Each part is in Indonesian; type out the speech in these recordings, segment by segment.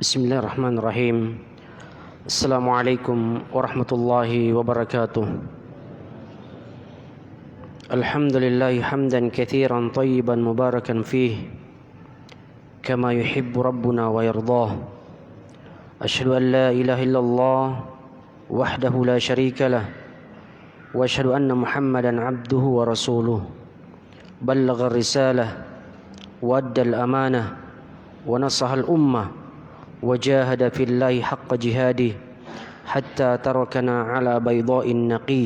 Bismillahirrahmanirrahim. Assalamualaikum warahmatullahi wabarakatuh. Alhamdulillahi hamdan katsiran tayyiban mubarakan fih kama yuhibbu rabbuna wa yardah. Asyhadu an la ilaha illallah wahdahu la syarika lah wa asyhadu anna Muhammadan abduhu wa rasuluh. Ballagha ar-risalah wa adda al-amanah wa nasaha al-ummah وجاهد في الله حق جهاده حتى تركنا على بيضاء نقي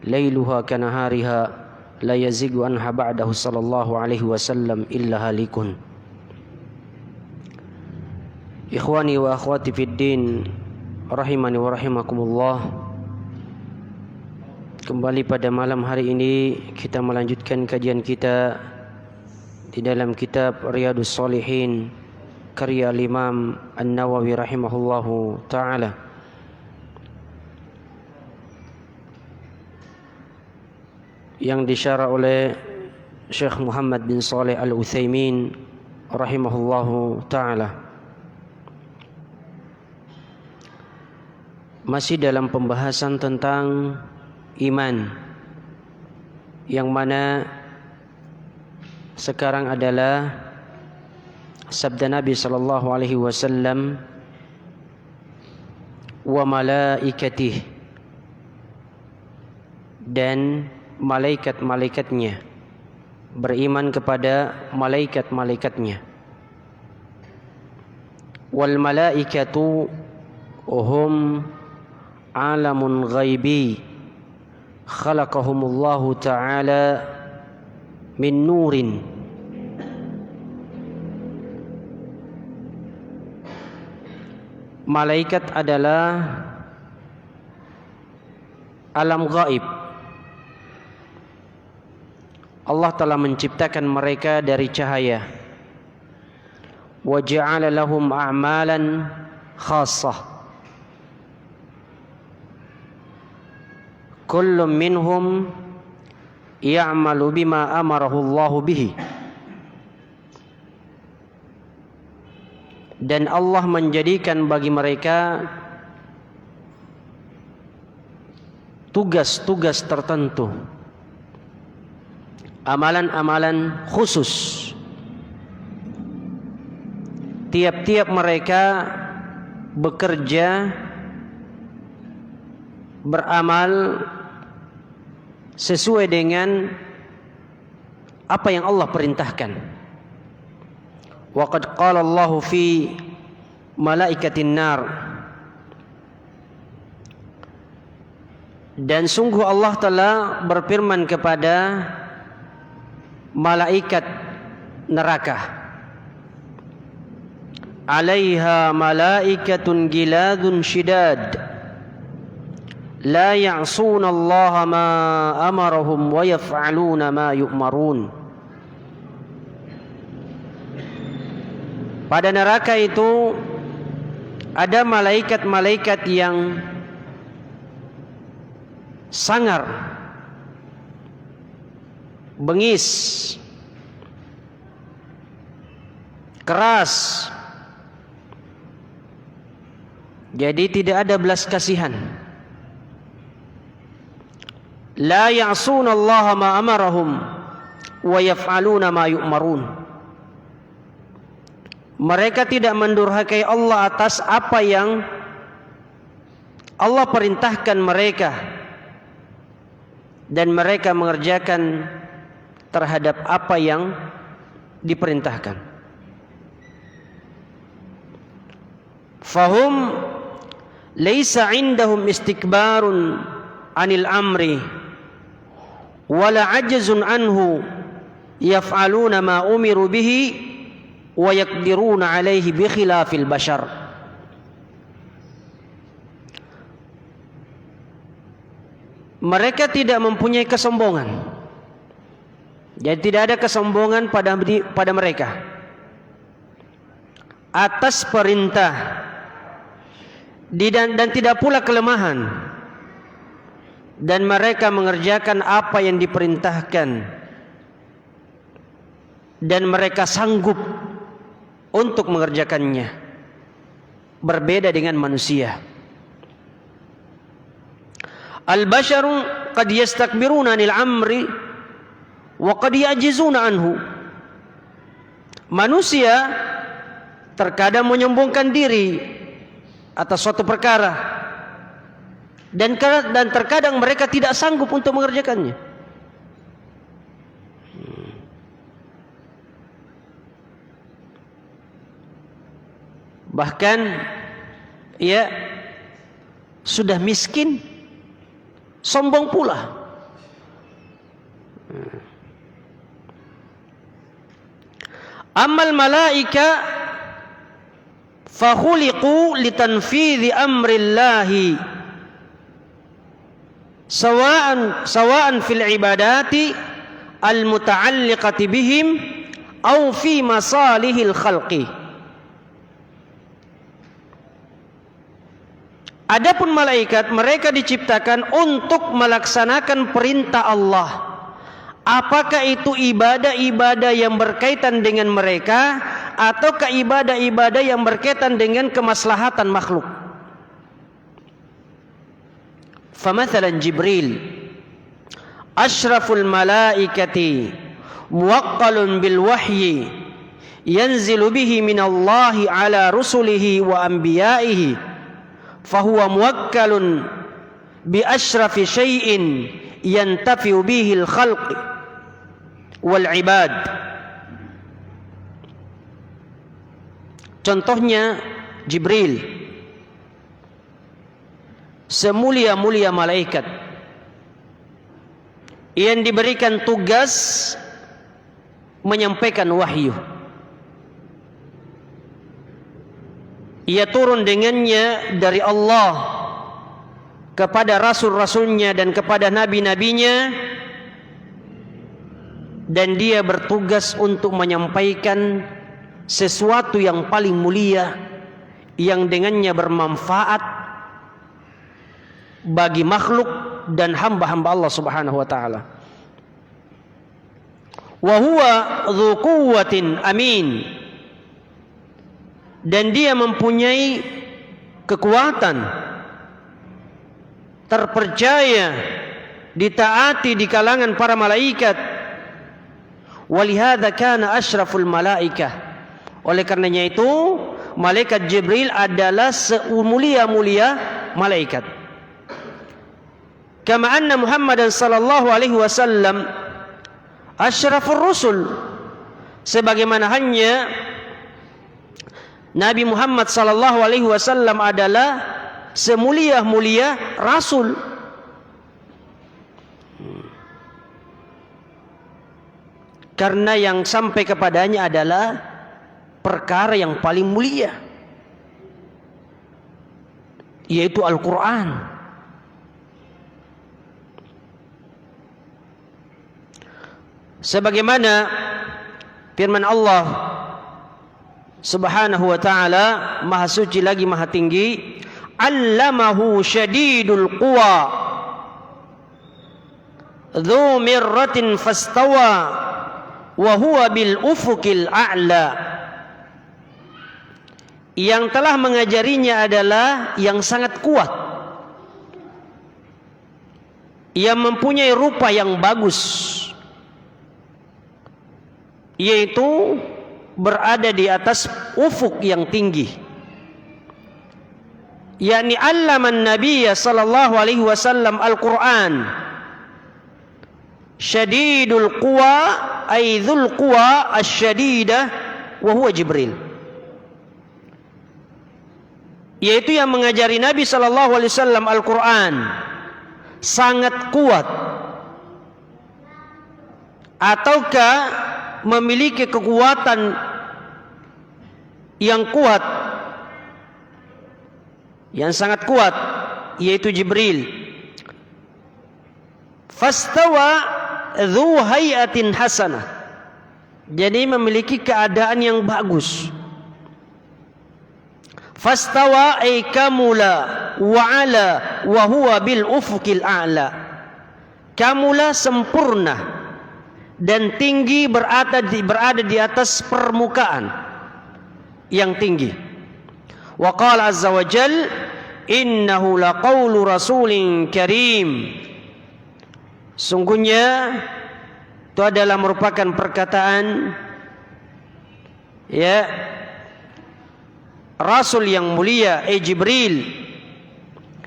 ليلها كنهارها لا يزيغ عنها بعده صلى الله عليه وسلم إلا هالك. Ikhwani wa akhwati fid din, rahimani wa rahimakumullah. Kembali pada malam hari ini kita melanjutkan kajian kita di dalam kitab Riyadhus Shalihin karya Imam An-Nawawi rahimahullahu ta'ala. Yang disyarah oleh Syekh Muhammad bin Shalih Al-Utsaimin rahimahullahu ta'ala. Masih dalam pembahasan tentang iman, yang mana sekarang adalah sabda Nabi sallallahu alaihi wasallam, wa malaikatih, dan malaikat-malaikatnya, beriman kepada malaikat-malaikatnya. Wal malaikatu hum alamun ghaibi khalaqahumullahu ta'ala min nurin. Malaikat adalah alam gaib. Allah telah menciptakan mereka dari cahaya. Wa ja'ala lahum a'malan khassah. Kullun minhum ya'malu bima amarahu Allah bihi. Dan Allah menjadikan bagi mereka tugas-tugas tertentu, amalan-amalan khusus. Tiap-tiap mereka bekerja, beramal sesuai dengan apa yang Allah perintahkan. Waqad qala Allahu fi malaikatin nar, dan sungguh Allah telah berfirman kepada malaikat neraka, alaiha malaikatun giladun shidad la ya'suna Allah ma amarahum wa yaf'aluna ma yu'marun. Pada neraka itu ada malaikat-malaikat yang sangar, bengis, keras. Jadi tidak ada belas kasihan. La ya'suna Allah ma amarahum wa yaf'aluna ma yu'marun. Mereka tidak mendurhakai Allah atas apa yang Allah perintahkan mereka, dan mereka mengerjakan terhadap apa yang diperintahkan. Fahum laisa indahum istikbarun anil amri wala ajzun anhu, yaf'aluna ma umiru bihi wa yaqdiruna alaihi bi khilafil bashar. Mereka tidak mempunyai kesombongan. Jadi tidak ada kesombongan pada mereka atas perintah, dan tidak pula kelemahan, dan mereka mengerjakan apa yang diperintahkan, dan mereka sanggup untuk mengerjakannya. berbeda dengan manusia. Al-basharu qad yastakbiruna 'anil amri wa qad ya'jizuna anhu. Manusia terkadang menyombongkan diri atas suatu perkara dan terkadang mereka tidak sanggup untuk mengerjakannya. Bahkan ya sudah miskin, sombong pula. Amal malaika fakhuliqu litanfidhi amrillahi sawa'an fil ibadati al-muta'alliqati bihim aw fi masalihil khalqi. Adapun malaikat, mereka diciptakan untuk melaksanakan perintah Allah. Apakah itu ibadah-ibadah yang berkaitan dengan mereka, ataukah ibadah-ibadah yang berkaitan dengan kemaslahatan makhluk? Famathalan Jibril asyraful malaikati muwaqqalun bil wahyi yanzilu bihi minallahi ala rusulihi wa anbiya'ihi fahuwa muwakkalun bi asyrafi syai'in yantafi'u bihi al-khalq wal ibad. Contohnya Jibril, semulia-mulia malaikat yang diberikan tugas menyampaikan wahyu. Ia turun dengannya dari Allah kepada rasul-rasulnya dan kepada nabi-nabinya, dan dia bertugas untuk menyampaikan sesuatu yang paling mulia yang dengannya bermanfaat bagi makhluk dan hamba-hamba Allah Subhanahu wa taala. Wa huwa dzu quwwatin amin, dan dia mempunyai kekuatan, terpercaya, ditaati di kalangan para malaikat. Walihada kana asyraful malaikah. Oleh karenanya itu, malaikat Jibril adalah semulia-mulia malaikat. Kama anna Muhammadan sallallahu alaihi wasallam asyrafur rusul, sebagaimana hanya Nabi Muhammad sallallahu alaihi wasallam adalah semulia-mulia rasul. Karena yang sampai kepadanya adalah perkara yang paling mulia, yaitu Al-Quran. Sebagaimana firman Allah Subhanahu wa ta'ala, maha suci lagi maha tinggi, allamahu syadidul quwa dzu mirratin fastawa wa huwa bil ufuqil a'la. Yang telah mengajarinya adalah yang sangat kuat, yang mempunyai rupa yang bagus, yaitu berada di atas ufuk yang tinggi. yakni allaman nabiyya sallallahu alaihi wasallam al-Quran syadidul quwa ay dzul quwa asy-syadidah wa huwa Jibril, yaitu yang mengajari Nabi sallallahu alaihi wasallam Al-Quran sangat kuat ataukah memiliki kekuatan yang kuat, yang sangat kuat, yaitu Jibril. Fastawa dzu hayatin hasanah, jadi memiliki keadaan yang bagus. Fastawa ay kamula wa ala wa huwa bil ufuqil a'la, kamula sempurna dan tinggi, berada di atas permukaan yang tinggi. Wa qala azza wa jal, innahu laqawlu rasulin karim. Sungguhnya itu adalah merupakan perkataan Rasul yang mulia, Jibril,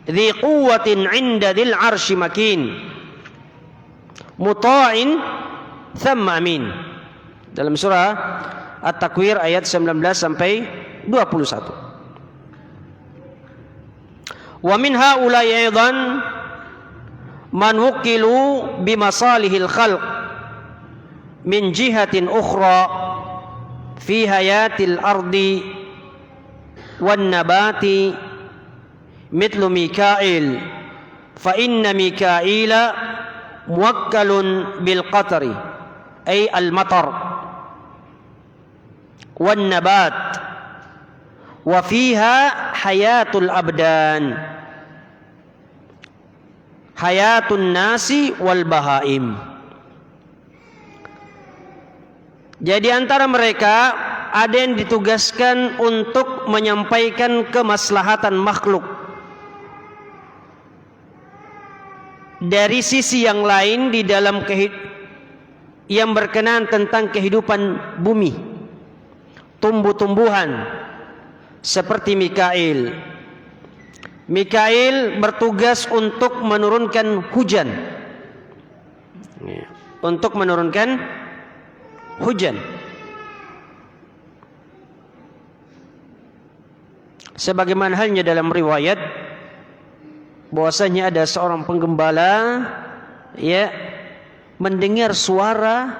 dzi quwwatin 'inda dzil 'arsy makin, muta'in thamma amin. Dalam surah At-Takwir ayat 19 sampai 21. Wa min haula'i aidan man wukilu bimasalihil khalq min jihatin ukhra fi hayatil ardi wan nabati mithlu Mikail, fa inna Mikaila muwakkalun bil qatri ay al matar wan nabat wa fiha hayatul abdan, hayatun nasi wal bahaim. Jadi antara mereka ada yang ditugaskan untuk menyampaikan kemaslahatan makhluk. Dari sisi yang lain di dalam yang berkenaan tentang kehidupan bumi, tumbuh-tumbuhan, seperti Mikail. Mikail bertugas untuk menurunkan hujan. Untuk menurunkan hujan. Sebagaimana halnya dalam riwayat bahwasanya ada seorang penggembala mendengar suara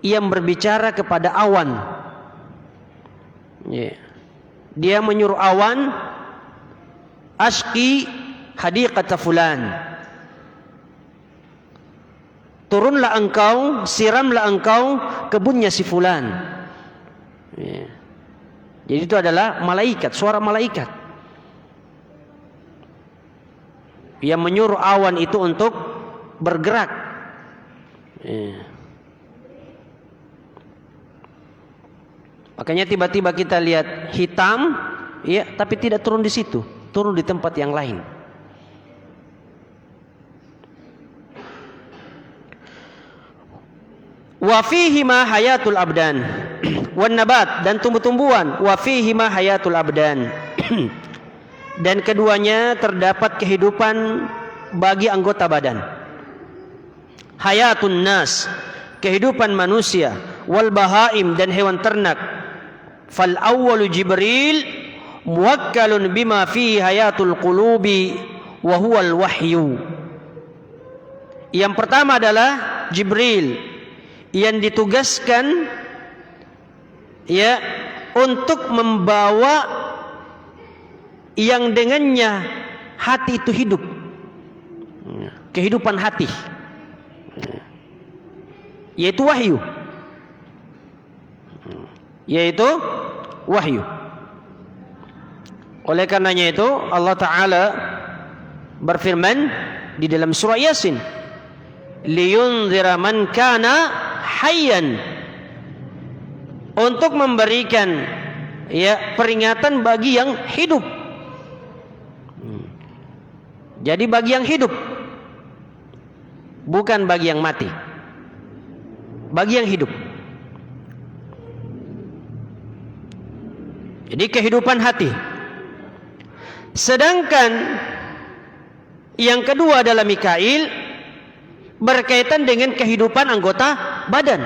yang berbicara kepada awan. Dia menyuruh awan, ashki hadiqata fulan, turunlah engkau, siramlah engkau kebunnya si fulan. Jadi itu adalah malaikat, suara malaikat yang menyuruh awan itu untuk bergerak. Makanya tiba-tiba kita lihat hitam, tapi tidak turun di situ, turun di tempat yang lain. Wa fihi ma hayatul abdan wan nabat, dan tumbuh-tumbuhan. Wa fihi ma hayatul abdan dan keduanya terdapat kehidupan bagi anggota badan. Hayatun nas, kehidupan manusia, wal bahaim, dan hewan ternak. Fal awwalu Jibril muwakkalun bima fihi hayatul qulubi wa huwal wahyu. Yang pertama adalah Jibril yang ditugaskan untuk membawa yang dengannya hati itu hidup, kehidupan hati, yaitu wahyu. Oleh karenanya itu Allah Ta'ala berfirman di dalam surah Yasin, liyunzira man kana hayyan, untuk memberikan peringatan bagi yang hidup. Jadi bagi yang hidup, bukan bagi yang mati, bagi yang hidup. Jadi kehidupan hati. Sedangkan yang kedua adalah Mikail, berkaitan dengan kehidupan anggota badan.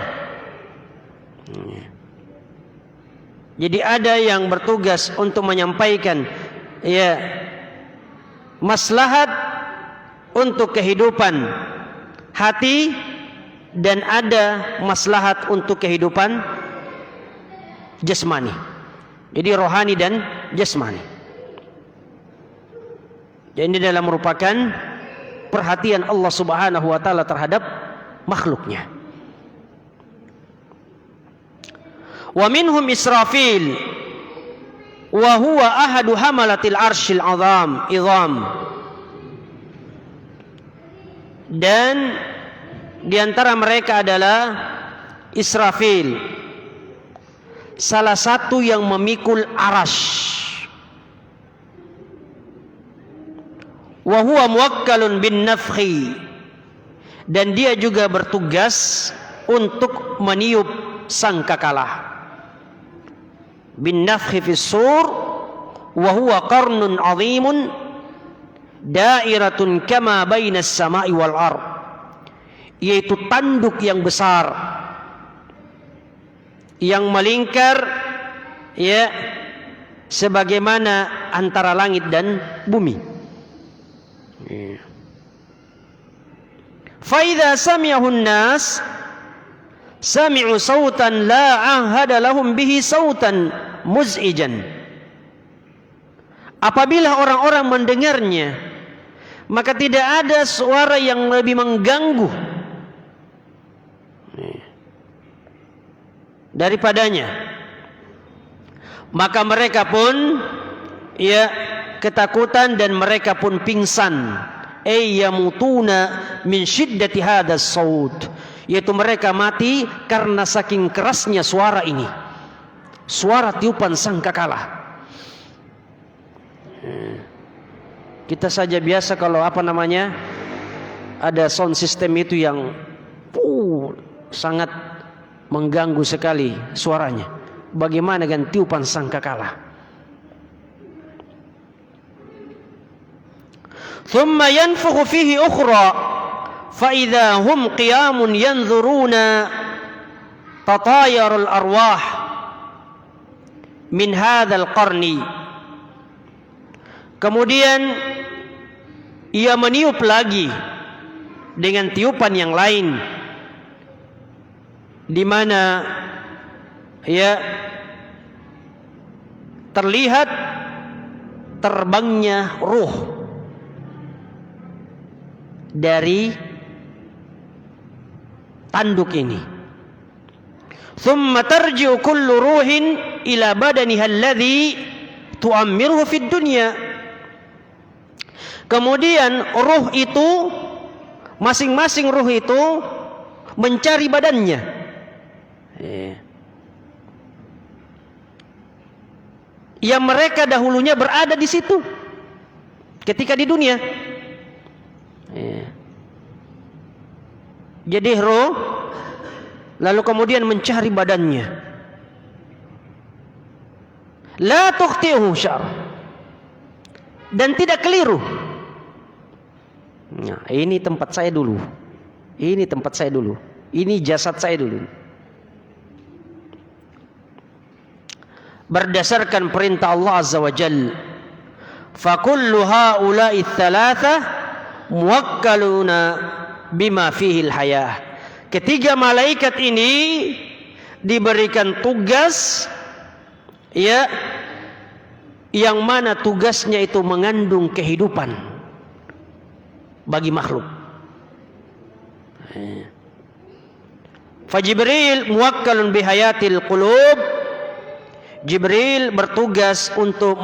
Jadi ada yang bertugas untuk menyampaikan maslahat untuk kehidupan hati, dan ada maslahat untuk kehidupan jasmani. Jadi rohani dan jasmani. Jadi ini adalah merupakan perhatian Allah Subhanahu wa taala terhadap makhluknya. Wa minhum Israfil wa huwa ahadu hamalatil arsyil izam. Dan di antara mereka adalah Israfil, salah satu yang memikul arash. Wa huwa muwakkalun bin nafkhi, dan dia juga bertugas untuk meniup sangkakala. Bin nafkhi fis sur wa huwa qarnun 'azimun dairatun kama bainas sama'i wal ard, yaitu tanduk yang besar yang melingkar ya sebagaimana antara langit dan bumi. Fa idza sami'ahu an-nas sami'u sautan la ahada lahum bihi sautan muz'ijan. Apabila orang-orang mendengarnya, maka tidak ada suara yang lebih mengganggu daripadanya. Maka mereka pun ya ketakutan dan mereka pun pingsan. Yamutuna min syiddati hadas saut, yaitu mereka mati karena saking kerasnya suara ini, suara tiupan sangkakala. Kita saja biasa kalau ada sound system itu yang sangat mengganggu sekali suaranya. Bagaimana dengan tiupan sangkakala? Thumma yanfukhu fihi ukhra fa idza hum qiyamun yanzuruna tatayarul arwah min hadzal qarni. Kemudian ia meniup lagi dengan tiupan yang lain, di mana ya terlihat terbangnya ruh dari tanduk ini. Thumma tarji'u kullu ruhin ila badaniha alladhi tu'ammiruhu fid dunya. Kemudian ruh itu, masing-masing ruh itu mencari badannya. Yang mereka dahulunya berada di situ ketika di dunia. Jadi ruh lalu kemudian mencari badannya. La tukhti'uhu syar, dan tidak keliru. Nah, ini tempat saya dulu. Ini tempat saya dulu. Ini jasad saya dulu. Berdasarkan perintah Allah Azza wa Jalla, fa kullu haula'i tsalatsa muwakkaluna bima fihi al-hayah. Ketiga malaikat ini diberikan tugas ya yang mana tugasnya itu mengandung kehidupan bagi makhluk. Fa Jibril muwakkalun bihayatil qulub. Jibril bertugas untuk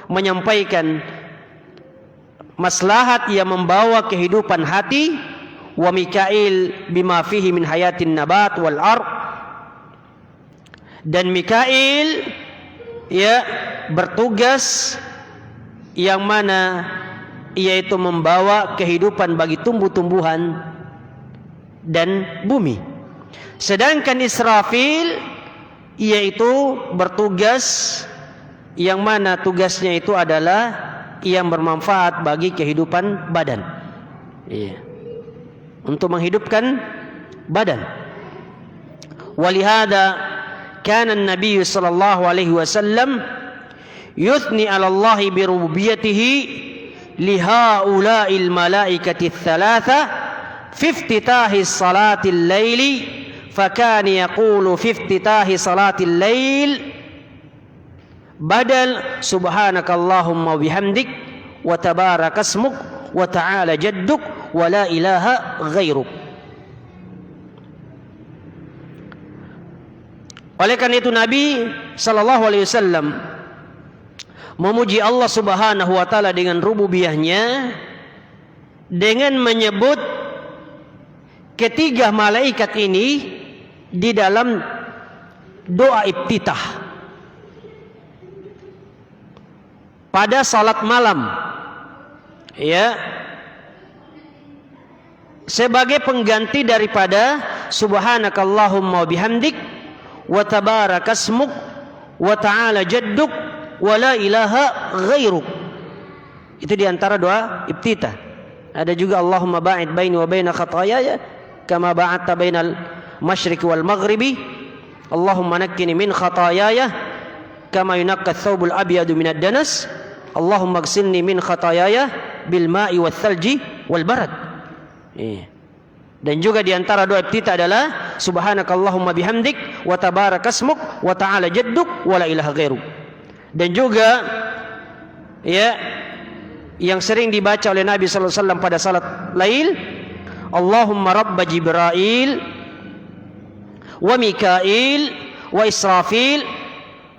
menyampaikan maslahat yang membawa kehidupan hati. Wa Mikail bima fihi min hayatin nabat wal ard. Dan Mikail ya bertugas yang mana yaitu membawa kehidupan bagi tumbuh-tumbuhan dan bumi. Sedangkan Israfil yaitu bertugas yang mana tugasnya itu adalah yang bermanfaat bagi kehidupan badan. Untuk menghidupkan badan. Walihada kana an-nabiy sallallahu alaihi wasallam yuthni 'ala Allah bi rububiyyatihi lihaula'il malaikati thalatha fi iftitahi salatil laili fakana yaqulu fi iftitahi salatil lail badal subhanakallahumma bihamdik wa tabarakasmuk wa ta'ala jadduk wa la ilaha ghairuk. Oleh karena itu Nabi sallallahu alaihi wasallam memuji Allah Subhanahu wa taala dengan rububiyahnya dengan menyebut ketiga malaikat ini di dalam doa iftitah. pada salat malam, ya, sebagai pengganti daripada subhanakallahumma bihamdik wa tabarakasmuk wa ta'ala jadduk wa la ilaha ghairuk. Itu diantara doa iftitah. Ada juga Allahumma ba'id baini wa baina khataayaya kama ba'adta bainal masyriqi wal maghribi. Allahumma nakkini min khataayaya kama yunaqqa thawbul abyadu minad danas. Allahumma ghsilni min khataayaya bil ma'i wath thalji wal barad. Dan juga diantara doa iftitah adalah subhanakallahumma bihamdik wa tabarakasmuk wa ta'ala jadduk wa la ilaha ghairuk. Dan juga ya, yang sering dibaca oleh Nabi sallallahu alaihi wasallam pada salat lail, Allahumma rabb Jibril wa Mikail wa Israfil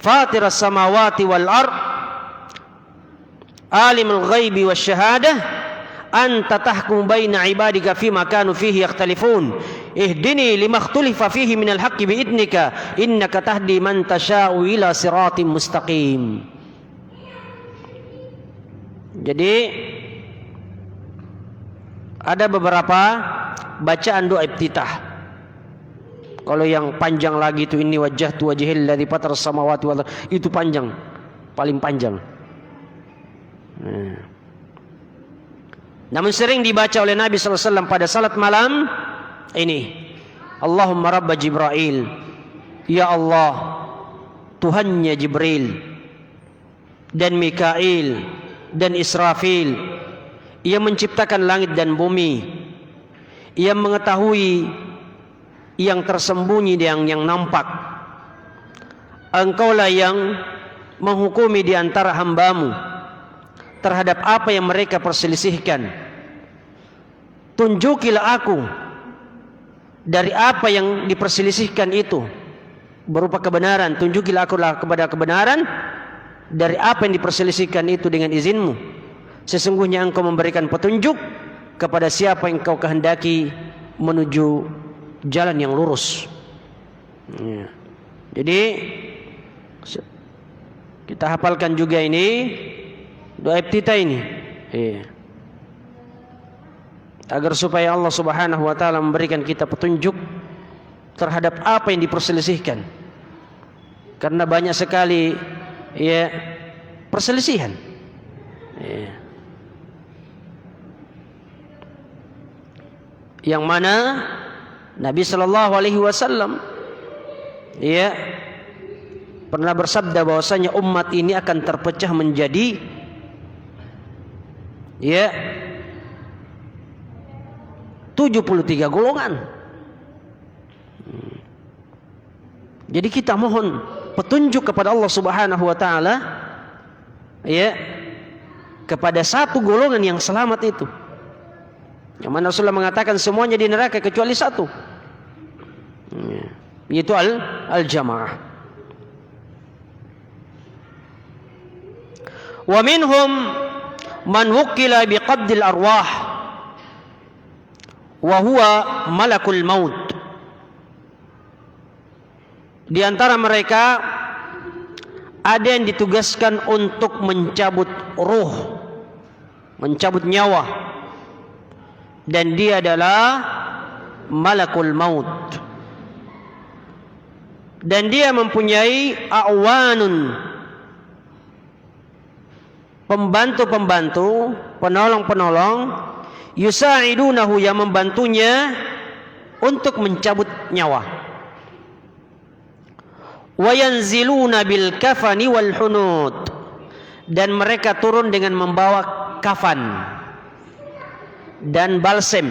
fatir as-samawati wal ard alimul ghaibi wasyahadah anta tahkum baina ibadika fima kanu fihi yakhtalifun ihdini lima ikhtalafa fihi minal haqqi biidnika innaka tahdi man tasha'u ila siratim mustaqim. Jadi ada beberapa bacaan doa iftitah. Kalau yang panjang lagi itu inni wajjahtu wajhil ladzi fatara samawati wal ardh, itu panjang, paling panjang. Namun sering dibaca oleh Nabi sallallahu alaihi wasallam pada salat malam ini, Allahumma rabb Jibril, ya Allah Tuhannya Jibril dan Mikail dan Israfil, ia menciptakan langit dan bumi, ia mengetahui yang tersembunyi dan yang nampak. Engkaulah yang menghukumi di antara hambamu terhadap apa yang mereka perselisihkan. Tunjukilah aku dari apa yang diperselisihkan itu berupa kebenaran. Tunjukilah aku kepada kebenaran dari apa yang diperselisihkan itu dengan izinmu. Sesungguhnya engkau memberikan petunjuk kepada siapa yang engkau kehendaki menuju jalan yang lurus. Jadi kita hafalkan juga ini doa iftitah ini, agar supaya Allah Subhanahu wa taala memberikan kita petunjuk terhadap apa yang diperselisihkan. Karena banyak sekali ya perselisihan. Yang mana Nabi sallallahu alaihi wasallam ya pernah bersabda bahwasanya umat ini akan terpecah menjadi ya 73 golongan. Jadi kita mohon petunjuk kepada Allah Subhanahu wa taala ya kepada satu golongan yang selamat itu. Yang mana Rasulullah mengatakan semuanya di neraka kecuali satu, yaitu al-jamaah. Wa minhum man wukila biqabdil arwah wa huwa malakul maut. Di antara mereka ada yang ditugaskan untuk mencabut ruh, mencabut nyawa, dan dia adalah malakul maut. Dan dia mempunyai awanun, pembantu-pembantu, penolong-penolong, yusa'idunahu, yang membantunya untuk mencabut nyawa. Wa yanziluna bil kafani wal hunud, dan mereka turun dengan membawa kafan dan balsem.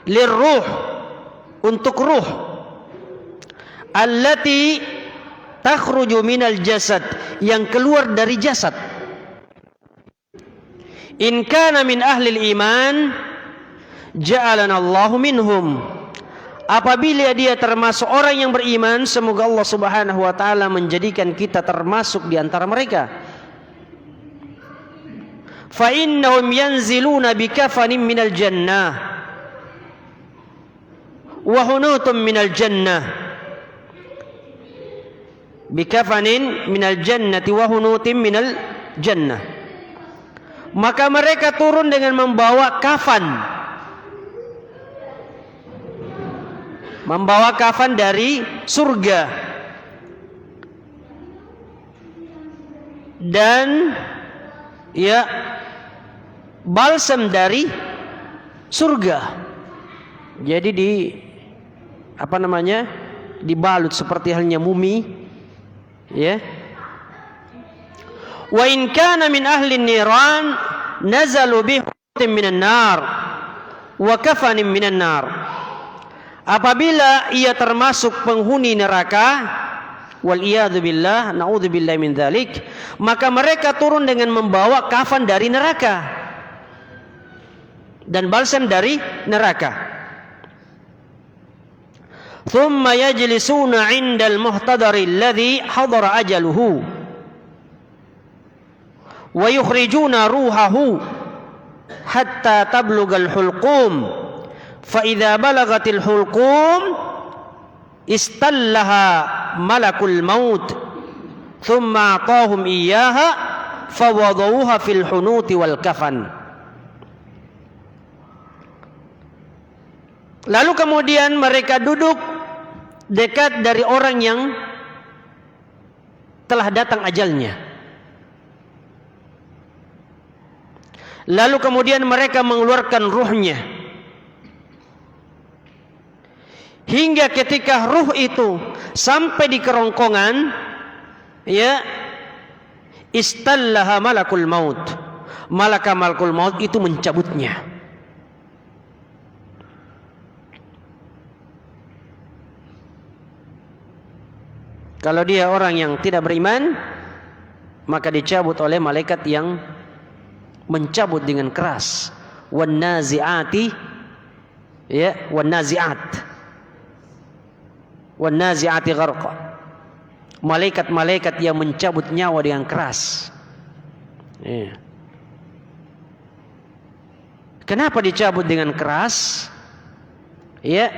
Lirruh, untuk ruh, allati takhruju minal jasad, yang keluar dari jasad. In kana min ahlil iman ja'alana Allahu minhum, apabila dia termasuk orang yang beriman, semoga Allah Subhanahu wa taala menjadikan kita termasuk di antara mereka. Fa innahum yanziluna bikafanin minal jannah wa hunutum minal jannah. bikafanin minal jannati wa hunutin minal jannah. Maka mereka turun dengan membawa kafan. Membawa kafan dari surga. Dan ya balsam dari surga. Jadi dibalut seperti halnya mumi, ya. Wa in kana min ahli niran nazalu bihum minan nar wa kafanin minan nar. Apabila ia termasuk penghuni neraka, wal iyadu billah, naudzubillahi min dzalik, maka mereka turun dengan membawa kafan dari neraka dan balsam dari neraka. ثم يجلسون عند المحتضر الذي حضر أجله ويخرجون روحه حتى تبلغ الحلقوم فإذا بلغت الحلقوم استلها ملك الموت ثم أعطاهم إياها فوضعوها في الحنوط والكفن. Lalu kemudian mereka duduk dekat dari orang yang telah datang ajalnya. Lalu kemudian mereka mengeluarkan ruhnya. Hingga ketika ruh itu sampai di kerongkongan, ya, istallaha malakul maut. Malakul maut itu mencabutnya. Kalau dia orang yang tidak beriman, maka dicabut oleh malaikat yang mencabut dengan keras. Wan nazi'ati, ya, wan nazi'at. Wan nazi'ati gharqa. Malaikat-malaikat yang mencabut nyawa dengan keras. Ya. Kenapa dicabut dengan keras? Ya,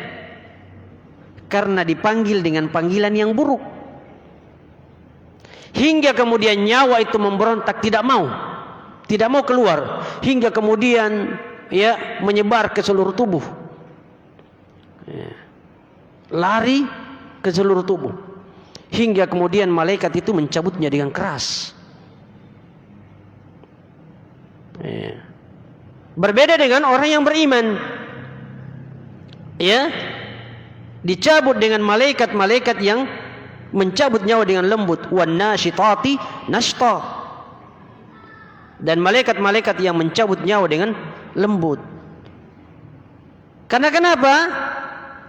karena dipanggil dengan panggilan yang buruk. Hingga kemudian nyawa itu memberontak, tidak mau keluar, hingga kemudian ya menyebar ke seluruh tubuh, ya, lari ke seluruh tubuh, hingga kemudian malaikat itu mencabutnya dengan keras. Ya. Berbeda dengan orang yang beriman, ya, dicabut dengan malaikat-malaikat yang mencabut nyawa dengan lembut. Wan nasyitati nashta. Dan malaikat-malaikat yang mencabut nyawa dengan lembut. Karena kenapa?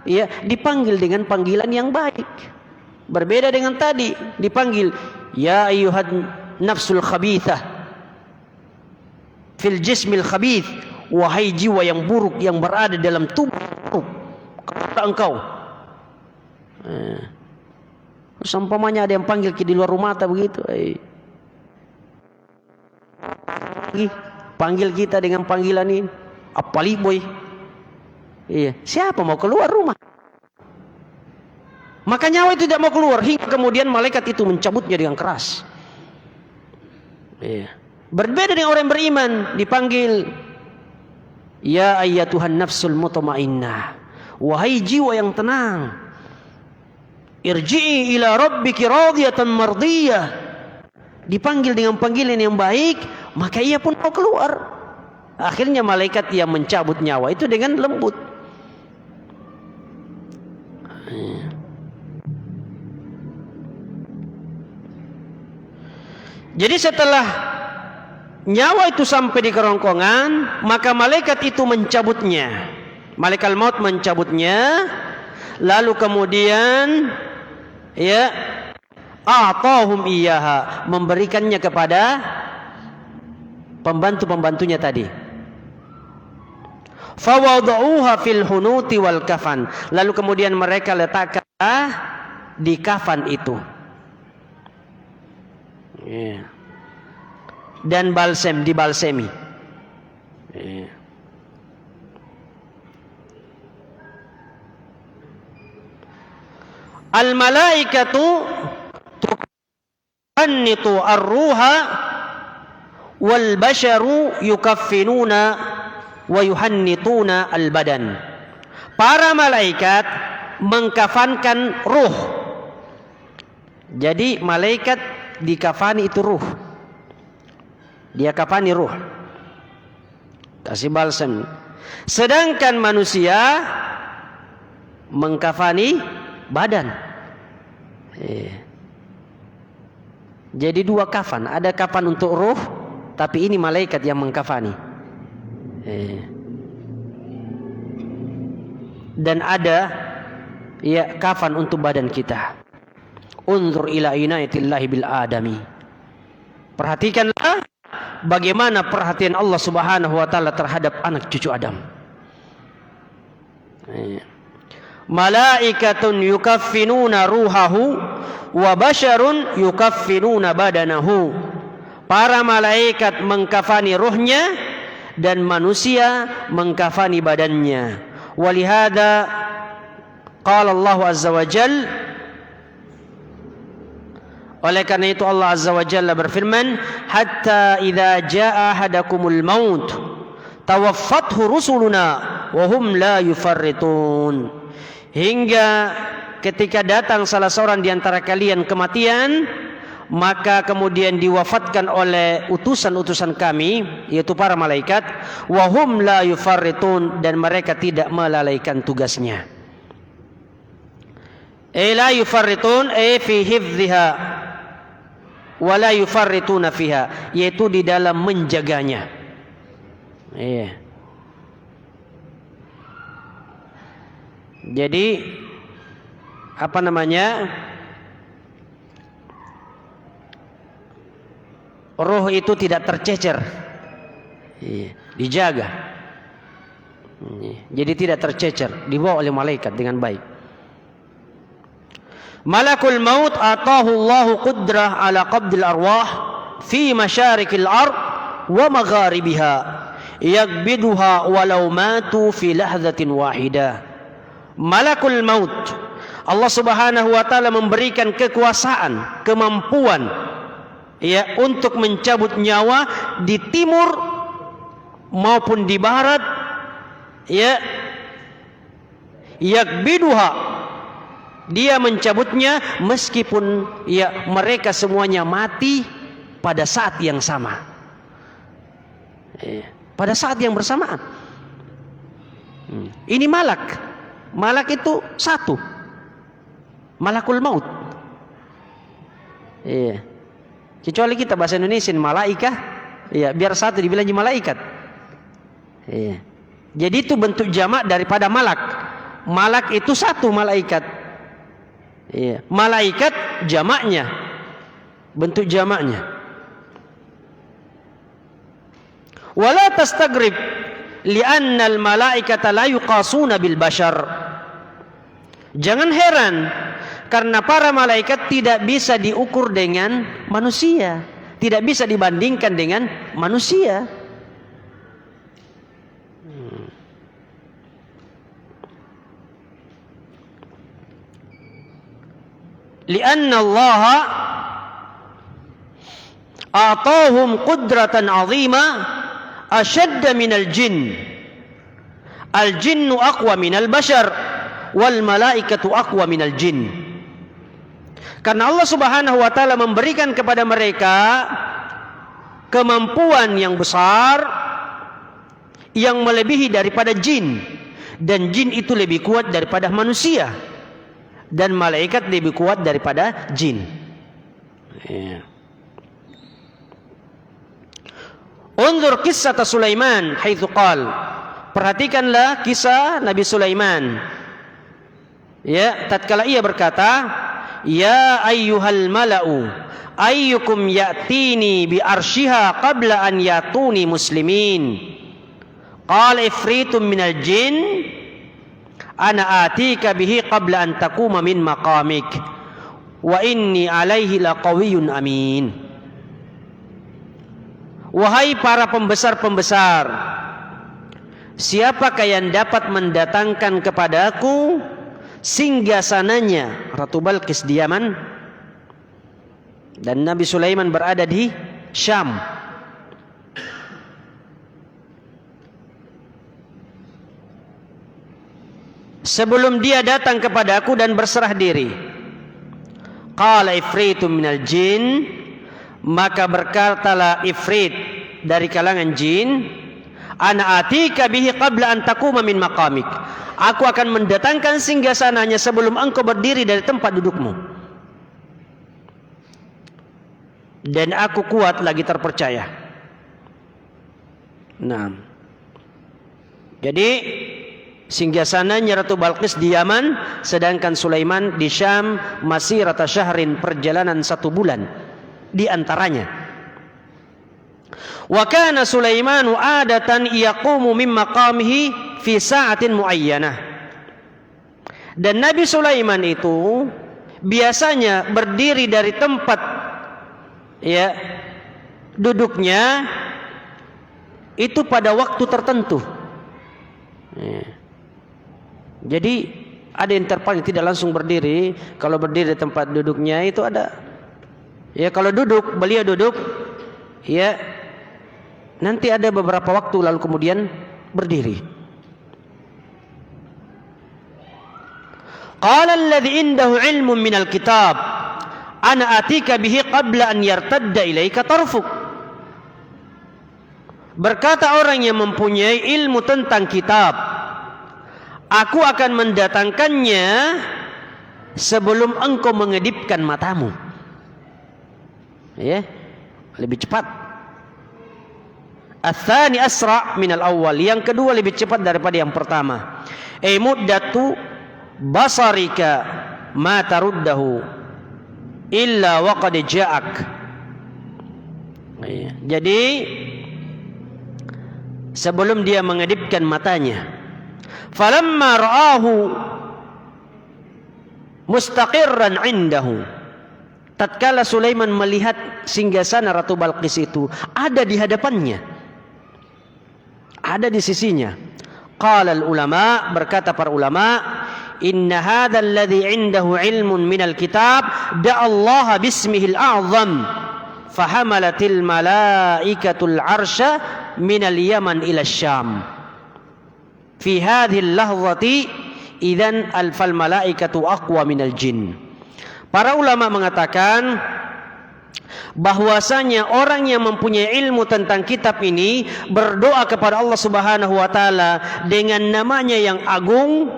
Ya, dipanggil dengan panggilan yang baik. Berbeda dengan tadi dipanggil ya ayyuhan nafsul khabithah fil jismil khabith, wahai jiwa yang buruk yang berada dalam tubuh engkau. Seumpamanya ada yang panggil di luar rumah tak begitu, panggil kita dengan panggilan ini, apalih boy. Iya, siapa mau keluar rumah? Maka nyawa itu tidak mau keluar, hingga kemudian malaikat itu mencabutnya dengan keras. Iya. Berbeda dengan orang yang beriman, dipanggil ya ayyatuhan nafsul mutmainnah, wahai jiwa yang tenang, irji'i ila rabbiki radiyatan mardiyah. Dipanggil dengan panggilan yang baik, maka ia pun mau keluar. Akhirnya malaikat yang mencabut nyawa itu dengan lembut. Jadi setelah nyawa itu sampai di kerongkongan, maka malaikat itu mencabutnya. Malaikat maut mencabutnya. Lalu kemudian ya a'tahum iyyaha, memberikannya kepada pembantu-pembantunya tadi. Fawada'uha fil hunuti wal kafan. Lalu kemudian mereka letakkan di kafan itu. Yeah. Dan dibalsemi. Yeah. Al malaikatu yuhannitu ar-ruha wal basharu yukaffinuna wa yuhannituna al-badan. Para malaikat mengkafankan ruh. Jadi malaikat dikafani itu ruh. Dia kafani ruh. Kasih balsam. Sedangkan manusia mengkafani badan. Jadi dua kafan. Ada kafan untuk ruh, tapi ini malaikat yang mengkafani. Dan ada ya kafan untuk badan kita. Unzur ila inayatillahi bil adami. Perhatikanlah bagaimana perhatian Allah Subhanahu wa taala terhadap anak cucu Adam. Malaikatun yukaffinuna ruhahu wa basyarun yukaffinuna badanahu. Para malaikat mengkafani ruhnya dan manusia mengkafani badannya. Walihada qala Allah azza wa jalla, oleh karena itu Allah azza wa jalla berfirman, hatta idza jaa ahadakumul maut tawaffathu rusuluna wa hum la yufarritun. Hingga ketika datang salah seorang di antara kalian kematian, maka kemudian diwafatkan oleh utusan-utusan kami, yaitu para malaikat, wa hum la yufarritun, dan mereka tidak melalaikan tugasnya. La yufarritun fi hifdhiha wa la yufarrituna fiha, yaitu di dalam menjaganya. Jadi apa namanya? Roh itu tidak tercecer, dijaga. Jadi tidak tercecer, dibawa oleh malaikat dengan baik. Malakul maut atahu Allahu qudrah ala qabdil arwah fi masyarikil ard wa magharibiha yakbiduha walau matu fi lahzatin wahidah. Malakul maut, Allah Subhanahu wa taala memberikan kekuasaan, kemampuan ya untuk mencabut nyawa di timur maupun di barat, ya, yakbiduha, dia mencabutnya meskipun ya mereka semuanya mati pada saat yang sama, pada saat yang bersamaan. Ini malak itu satu, malakul maut. Kecuali kita bahasa Indonesia malaikah, ya biar satu dibilang malaikat. Jadi itu bentuk jamak daripada malak. Malak itu satu malaikat. Malaikat jamaknya, bentuk jamaknya. Wala tastagrib li'anna al-malaikata la yuqasuna bil bashar. Jangan heran karena para malaikat tidak bisa diukur dengan manusia, tidak bisa dibandingkan dengan manusia. Lianna Allah atahum qudratan azima ashadda minal jin. Al jinnu aqwa minal bashar wal malaikatu aqwa minal jin. Karena Allah Subhanahu wa taala memberikan kepada mereka kemampuan yang besar yang melebihi daripada jin, dan jin itu lebih kuat daripada manusia, dan malaikat lebih kuat daripada jin. Unzur kisah Sulaiman haitsu qal. Perhatikanlah kisah Nabi Sulaiman. Ya, tatkala ia berkata, ya ayyuhal mala'u ayyukum ya'tini bi arsyiha qabla an yatuni muslimin. Qala ifritun minal jin ana atika bihi qabla an taquma min maqamik wa inni alaihi laqawiyyun amin. Wahai para pembesar-pembesar, siapakah yang dapat mendatangkan kepadaku singgasananya Ratu Balqis di Yaman? Dan Nabi Sulaiman berada di Syam. Sebelum dia datang kepadaku dan berserah diri, qala ifritun minal jin, maka berkatalah ifrit dari kalangan jin, ana atika bihi qabla an taquma min maqamik, aku akan mendatangkan singgasananya sebelum engkau berdiri dari tempat dudukmu, dan aku kuat lagi terpercaya. Nah, jadi singgasananya Ratu Balqis di Yaman, sedangkan Sulaiman di Syam, masirata syahrin, perjalanan 1 bulan di antaranya. Wa kana Sulaimanu adatan yaqumu min maqamihi fi sa'atin muayyanah. Dan Nabi Sulaiman itu biasanya berdiri dari tempat duduknya itu pada waktu tertentu. Jadi ada intervalnya, tidak langsung berdiri. Kalau berdiri di tempat duduknya itu ada, kalau duduk, beliau duduk, nanti ada beberapa waktu lalu kemudian berdiri. Qala alladhi indahu ilmun minal kitab ana atika bihi qabla an yartadda ilaika tarfuk. Berkata orang yang mempunyai ilmu tentang kitab, aku akan mendatangkannya sebelum engkau mengedipkan matamu. Lebih cepat. Ats-tsani asra' minal awwal, yang kedua lebih cepat daripada yang pertama. Muddatu basarika ma taruddahu illa waqad ja'ak. Jadi sebelum dia mengedipkan matanya, falamma ra'ahu mustaqirran indahu, tatkala Sulaiman melihat singgasana Ratu Balqis itu ada di hadapannya, ada di sisinya, qala al-ulama, berkata para ulama, inna hadzal ladzi indahu ilmun minal kitab da'allaha bismihil a'zam fahamalatil malaikatul arsya minal yaman ila syam fi hadhil lahzati idzan alfal malaikatu aqwa minal jin. Para ulama mengatakan bahwasanya orang yang mempunyai ilmu tentang kitab ini berdoa kepada Allah Subhanahu wa taala dengan namanya yang agung,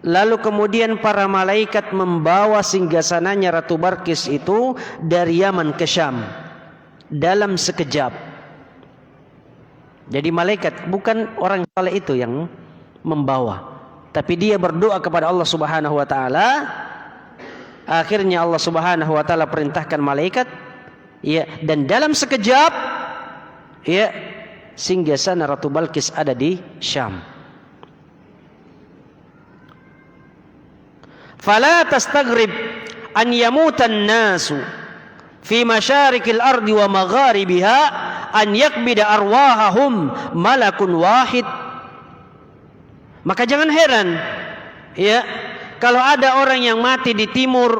lalu kemudian para malaikat membawa singgasananya Ratu Balqis itu dari Yaman ke Syam dalam sekejap. Jadi malaikat, bukan orang saleh itu yang membawa, tapi dia berdoa kepada Allah Subhanahu wa taala. Akhirnya Allah Subhanahu wa taala perintahkan malaikat, dan dalam sekejap singgasana Ratu Balqis ada di Syam. Fala tastaghrib an yamutan nasu fi masyarikil ardi wa magharibiha an yakbida arwahahum malakun wahid. Maka jangan heran kalau ada orang yang mati di timur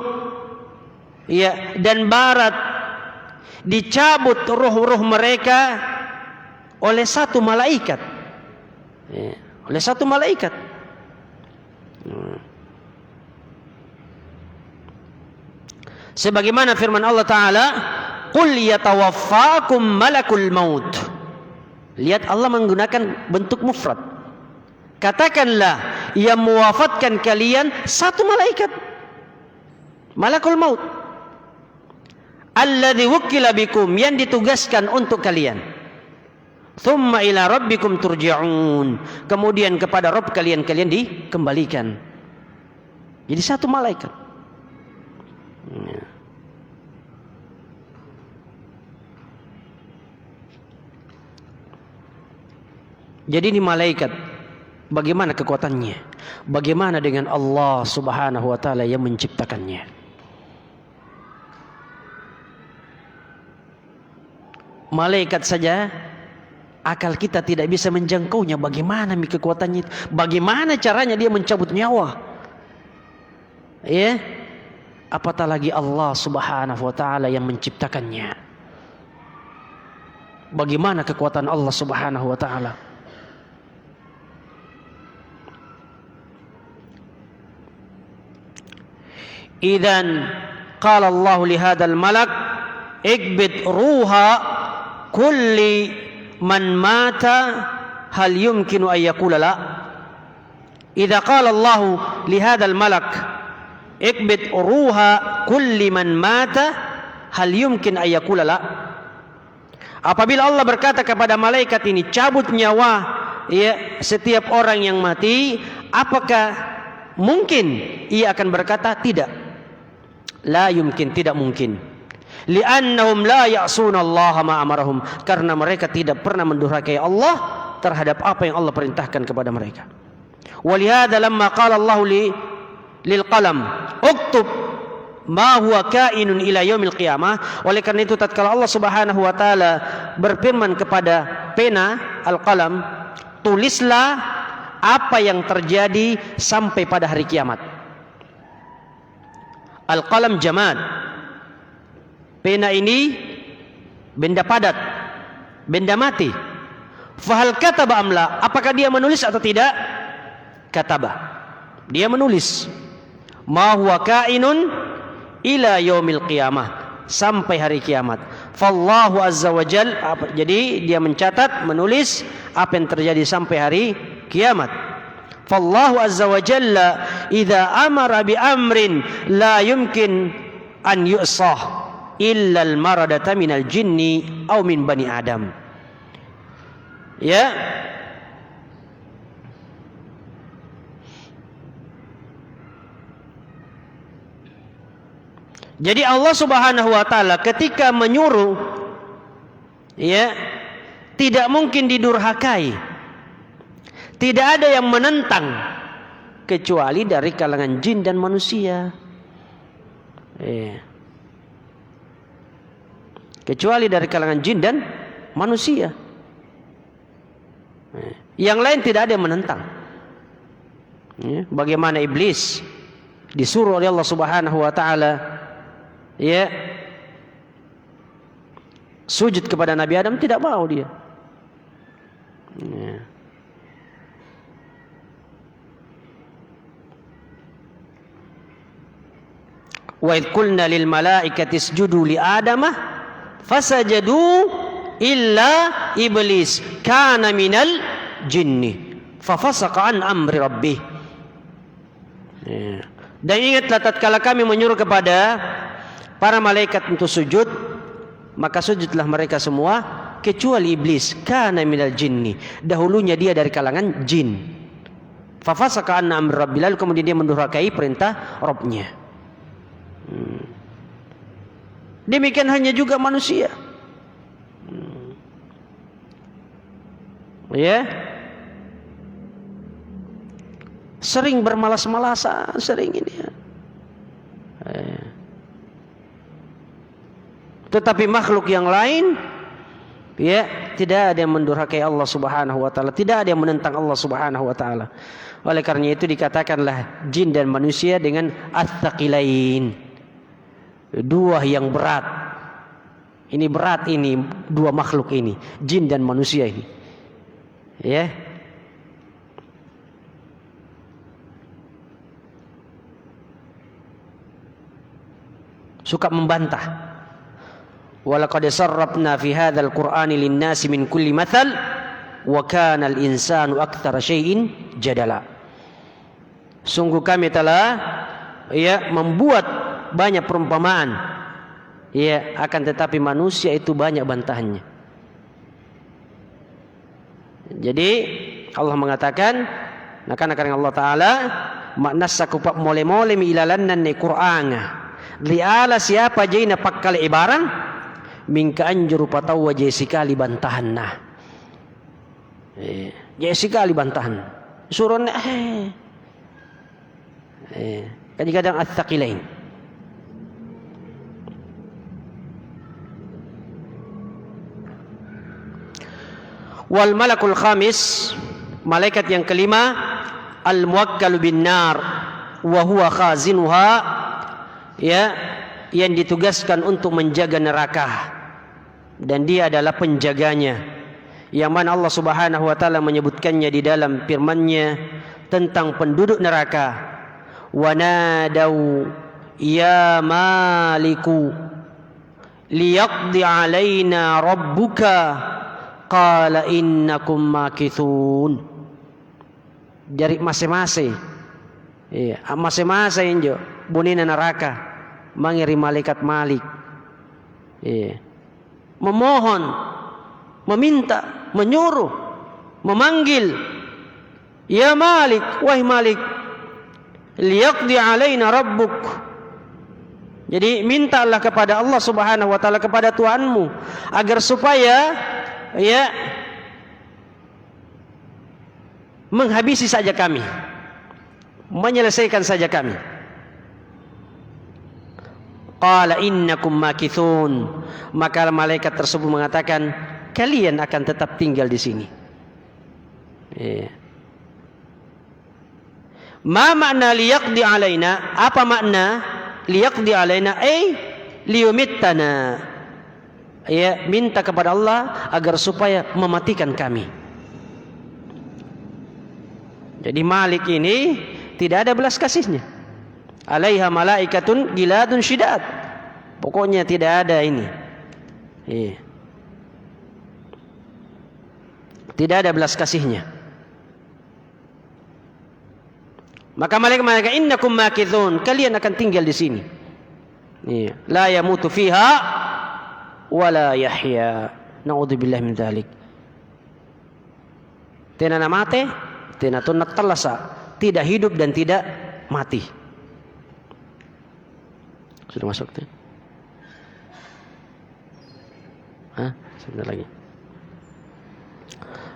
dan barat, dicabut ruh-ruh mereka oleh satu malaikat, sebagaimana firman Allah Ta'ala, qul yatawaffakum malakul maut. Lihat, Allah menggunakan bentuk mufrad. Katakanlah, yang mewafatkan kalian satu malaikat, malakul maut, alladzi wukkila bikum, yang ditugaskan untuk kalian. Tsumma ila rabbikum turja'un, kemudian kepada Rabb kalian dikembalikan. Jadi satu malaikat. Jadi ini malaikat, bagaimana kekuatannya? Bagaimana dengan Allah Subhanahu wa taala yang menciptakannya? Malaikat saja akal kita tidak bisa menjangkaunya. Bagaimana kekuatannya itu? Bagaimana caranya dia mencabut nyawa? apatah lagi Allah Subhanahu wa taala yang menciptakannya. Bagaimana kekuatan Allah Subhanahu wa taala? Idzan qala Allah li hadzal malak ikbid ruha kulli man mata hal yumkinu an yaqula la. Idza qala Allah li hadzal malak ikbid ruha kulli man mata hal yumkin an yaqula la. Apabila Allah berkata kepada malaikat ini, cabut nyawa ya setiap orang yang mati, apakah mungkin ia akan berkata tidak? La yumkin, tidak mungkin. Li'annahum la ya'suna Allah ma amarahum, karena mereka tidak pernah mendurhakai Allah terhadap apa yang Allah perintahkan kepada mereka. Walihada lamma qala Allah lil qalam uktub ma huwa kainun ila yaumil qiyamah, oleh karena itu tatkala Allah Subhanahu wa taala berfirman kepada pena al-qalam, tulislah apa yang terjadi sampai pada hari kiamat. Al-qalam jamad, pena ini benda padat, benda mati. Fahal kataba amla, apakah dia menulis atau tidak? Kataba, dia menulis. Ma huwa kainun ila yaumil qiyamah, sampai hari kiamat. Fallahu azza wajal, jadi dia mencatat, menulis apa yang terjadi sampai hari kiamat. Fallahu azza wa jalla idza amara bi amrin la yumkin an yu'sah illa al maradata minal jinni aw min bani adam. Ya, jadi Allah Subhanahu wa taala ketika menyuruh, ya, tidak mungkin didurhakai. Tidak ada yang menentang kecuali dari kalangan jin dan manusia. Kecuali dari kalangan jin dan manusia. Yang lain tidak ada yang menentang. Bagaimana iblis disuruh oleh Allah Subhanahu wa taala, ya, sujud kepada Nabi Adam, tidak mau dia. Wa idh qulna lil malaikati isjudu li adama fasajadu illa iblis kana minal jinni fafasaqa an amri rabbih. Dan ingatlah tatkala kami menyuruh kepada para malaikat untuk sujud, maka sujudlah mereka semua kecuali iblis, kana minal jinni, dahulunya dia dari kalangan jin. Fafasaqa an amri rabbih, lalu kemudian dia mendurhakai perintah Rabbnya. Demikian hanya juga manusia. Ya, sering bermalas-malasan, sering ini ya. Tetapi makhluk yang lain, ya, tidak ada yang mendurhakai Allah Subhanahu wa taala, tidak ada yang menentang Allah Subhanahu wa taala. Oleh karena itu dikatakanlah jin dan manusia dengan ats-tsaqilain, dua yang berat. Ini berat, ini dua makhluk ini, jin dan manusia ini. Ya. Suka membantah. Walaqad sarrafna fi hadzal qur'ani lin-nasi min kulli mathal wa kana al-insanu aktsara syai'in jadala. Sungguh kami telah, ya, membuat banyak perumpamaan, ya, akan tetapi manusia itu banyak bantahannya. Jadi Allah mengatakan, nakan Allah Taala maknasaku pak mole-mole mi ilalannan ni Qur'anga liala siapa jaina pakkal ibarang minka anjuru patau wajah sekali bantahan nah. Sekali bantahan. Suruh kadang-kadang ats-tsaqilain. Wal malakul khamis, malaikat yang kelima, al muwakkalu bin nar wa huwa khazinuha ya yang ditugaskan untuk menjaga neraka, dan dia adalah penjaganya, yang mana Allah Subhanahu wa taala menyebutkannya di dalam firman-Nya tentang penduduk neraka. Wa nadau ya maliku liyaqdi alaina rabbuka qala innakum makithun. Dari masing-masing, iya, masing-masing jo bunina neraka mangiri malaikat Malik, iya, memohon, meminta, menyuruh, memanggil, ya Malik, wahai Malik, liyaqdi alaina rabbuk. Jadi mintalah kepada Allah Subhanahu wa taala, kepada Tuhanmu, agar supaya ya menghabisi saja kami, menyelesaikan saja kami. Qala innakum makithun. Maka malaikat tersebut mengatakan, kalian akan tetap tinggal di sini. Ma makna liyaqdi alaina? Apa makna liyaqdi alaina? Liyumittana. Ya, minta kepada Allah agar supaya mematikan kami. Jadi Malik ini tidak ada belas kasihnya. Alaiha malaikatun giladun syidad. Pokoknya tidak ada ini. Iya. Tidak ada belas kasihnya. Maka malaikat innakum makithun, kalian akan tinggal di sini. Iya. La yamutu fiha wala yahya. Na'udzubillah min dzalik. Tenana mate, tenatun talasa, tidak hidup dan tidak mati. Sudah masuk tuh? Sebentar lagi.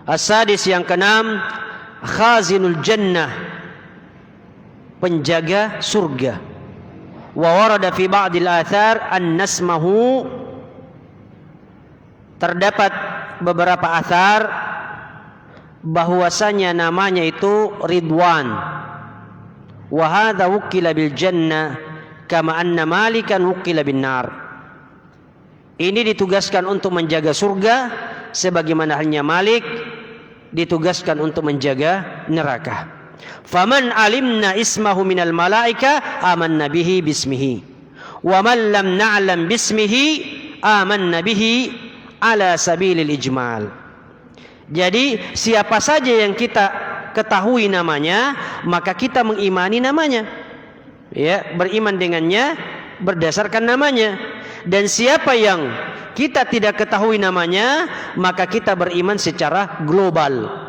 As-sadis, yang keenam, khazinul jannah, penjaga surga. Wa warada fi ba'dil athar an nasmahu, terdapat beberapa athar bahwasanya namanya itu Ridwan. Wa hadza wukila bil jannah kama anna Malikan wukila bin nar. Ini ditugaskan untuk menjaga surga sebagaimana halnya Malik ditugaskan untuk menjaga neraka. Faman alimna ismahu minal malaika amanna bihi bismihi, wa man lam na'lam bismihi amanna bihi ala sabilil ijmal. Jadi siapa saja yang kita ketahui namanya, maka kita mengimani namanya, ya, beriman dengannya berdasarkan namanya. Dan siapa yang kita tidak ketahui namanya, maka kita beriman secara global.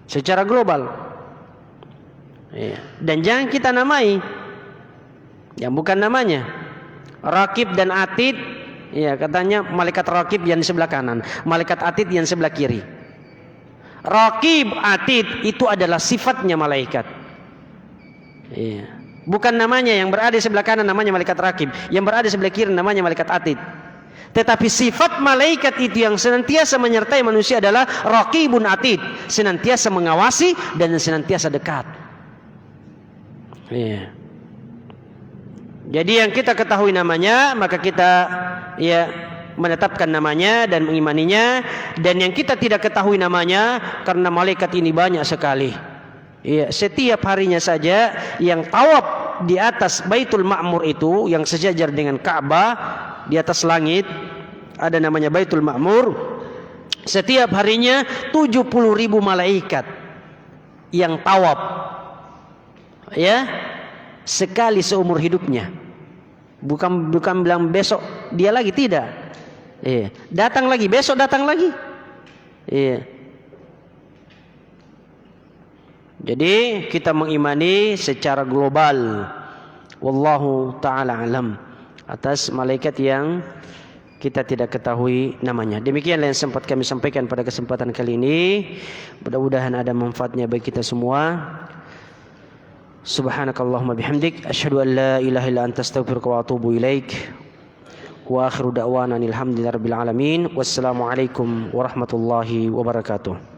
Secara global, ya. Dan jangan kita namai yang bukan namanya. Raqib dan Atid, ya, katanya malaikat Raqib yang sebelah kanan, malaikat Atid yang sebelah kiri. Raqib, Atid itu adalah sifatnya malaikat, ya. Bukan namanya. Yang berada di sebelah kanan namanya malaikat Raqib, yang berada di sebelah kiri namanya malaikat Atid. Tetapi sifat malaikat itu yang senantiasa menyertai manusia adalah Raqibun Atid, senantiasa mengawasi dan senantiasa dekat. Ya. Jadi yang kita ketahui namanya, maka kita, ya, menetapkan namanya dan mengimaninya. Dan yang kita tidak ketahui namanya, karena malaikat ini banyak sekali, ya, setiap harinya saja yang tawaf di atas Baitul Ma'mur itu, yang sejajar dengan Ka'bah di atas langit, ada namanya Baitul Ma'mur. Setiap harinya 70.000 malaikat yang tawaf, ya, sekali seumur hidupnya. Bukan bilang besok dia lagi, tidak. Iya. Datang lagi, besok datang lagi. Iya. Jadi kita mengimani secara global. Wallahu ta'ala alam, atas malaikat yang kita tidak ketahui namanya. Demikianlah yang sempat kami sampaikan pada kesempatan kali ini. Mudah-mudahan ada manfaatnya bagi kita semua. Subhanakallahumma bihamdik, asyhadu an la ilaha illa anta astaghfiruka wa atubu ilaik. Wa akhiru da'wana alhamdulillahi rabbil alamin. Wassalamualaikum warahmatullahi wabarakatuh.